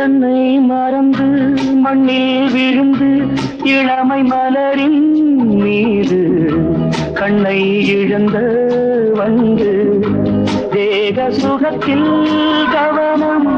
தன்னை மறந்து மண்ணில் விழுந்து இளமை மலரின் மீது கண்ணை இழந்த வந்து தேக சுகத்தில் கவனம்